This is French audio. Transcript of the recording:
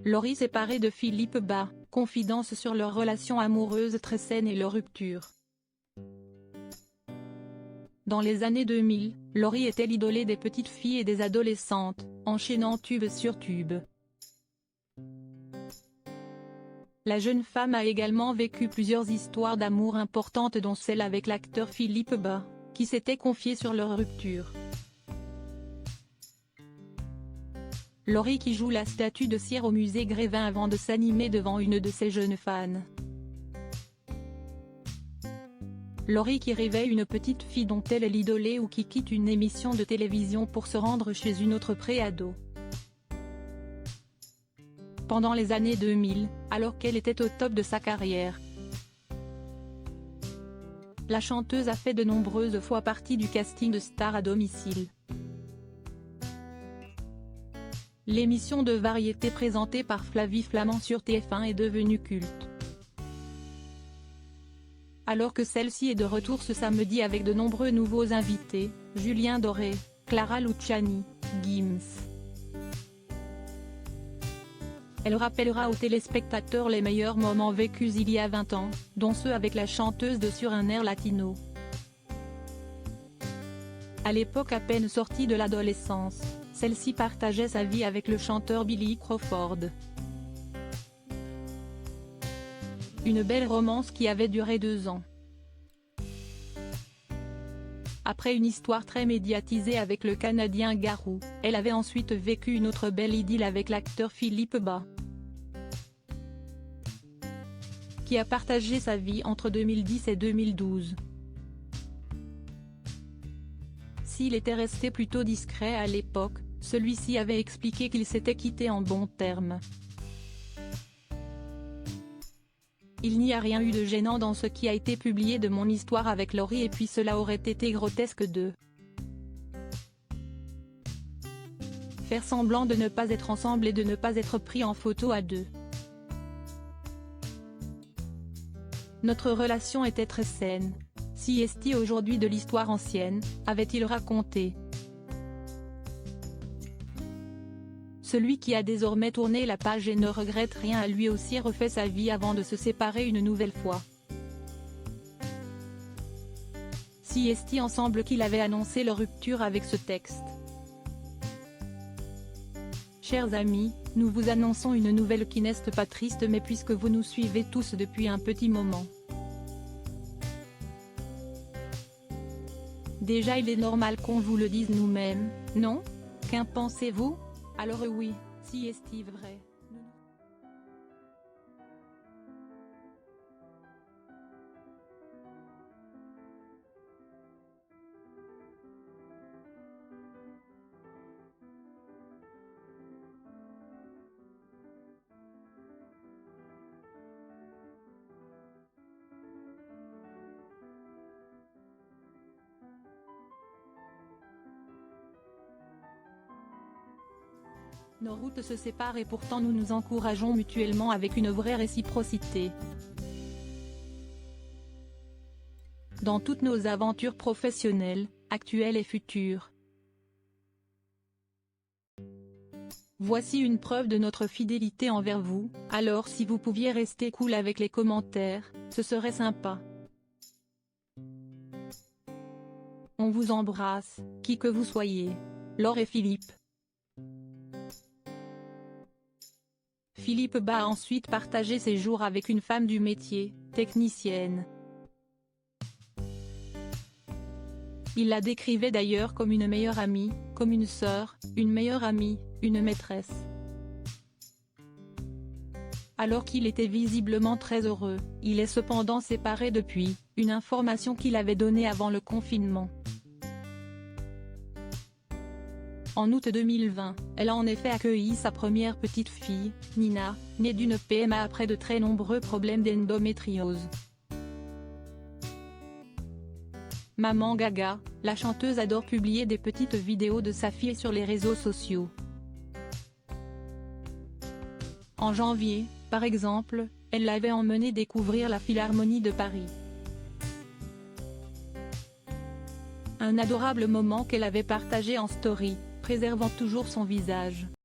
Laurie séparée de Philippe Bas, confidence sur leur relation amoureuse très saine et leur rupture. Dans les années 2000, Laurie était l'idolée des petites filles et des adolescentes, enchaînant tube sur tube. La jeune femme a également vécu plusieurs histoires d'amour importantes dont celle avec l'acteur Philippe Bas, qui s'était confié sur leur rupture. Laurie qui joue la statue de cire au musée Grévin avant de s'animer devant une de ses jeunes fans. Laurie qui réveille une petite fille dont elle est l'idolée ou qui quitte une émission de télévision pour se rendre chez une autre pré-ado. Pendant les années 2000, alors qu'elle était au top de sa carrière, la chanteuse a fait de nombreuses fois partie du casting de Stars à domicile. L'émission de variété présentée par Flavie Flament sur TF1 est devenue culte. Alors que celle-ci est de retour ce samedi avec de nombreux nouveaux invités, Julien Doré, Clara Luciani, Gims. Elle rappellera aux téléspectateurs les meilleurs moments vécus il y a 20 ans, dont ceux avec la chanteuse de Sur un air latino. À l'époque à peine sortie de l'adolescence, celle-ci partageait sa vie avec le chanteur Billy Crawford. Une belle romance qui avait duré 2 ans. Après une histoire très médiatisée avec le Canadien Garou, elle avait ensuite vécu une autre belle idylle avec l'acteur Philippe Bas, qui a partagé sa vie entre 2010 et 2012. S'il était resté plutôt discret à l'époque, celui-ci avait expliqué qu'il s'était quitté en bons termes. Il n'y a rien eu de gênant dans ce qui a été publié de mon histoire avec Laurie et puis cela aurait été grotesque de faire semblant de ne pas être ensemble et de ne pas être pris en photo à deux. Notre relation était très saine. Si est-il aujourd'hui de l'histoire ancienne, avait-il raconté. Celui qui a désormais tourné la page et ne regrette rien a lui aussi refait sa vie avant de se séparer une nouvelle fois. Si est-il ensemble qu'il avait annoncé leur rupture avec ce texte. Chers amis, nous vous annonçons une nouvelle qui n'est pas triste mais puisque vous nous suivez tous depuis un petit moment. Déjà il est normal qu'on vous le dise nous-mêmes, non? Qu'en pensez-vous? Alors oui, si est-il vrai. Nos routes se séparent et pourtant nous nous encourageons mutuellement avec une vraie réciprocité. Dans toutes nos aventures professionnelles, actuelles et futures. Voici une preuve de notre fidélité envers vous, alors si vous pouviez rester cool avec les commentaires, ce serait sympa. On vous embrasse, qui que vous soyez. Laure et Philippe. Philippe Bas a ensuite partagé ses jours avec une femme du métier, technicienne. Il la décrivait d'ailleurs comme une meilleure amie, comme une sœur, une meilleure amie, une maîtresse. Alors qu'il était visiblement très heureux, il est cependant séparé depuis, une information qu'il avait donnée avant le confinement. En août 2020, elle a en effet accueilli sa première petite fille, Nina, née d'une PMA après de très nombreux problèmes d'endométriose. Maman Gaga, la chanteuse adore publier des petites vidéos de sa fille sur les réseaux sociaux. En janvier, par exemple, elle l'avait emmenée découvrir la Philharmonie de Paris. Un adorable moment qu'elle avait partagé en story, préservant toujours son visage.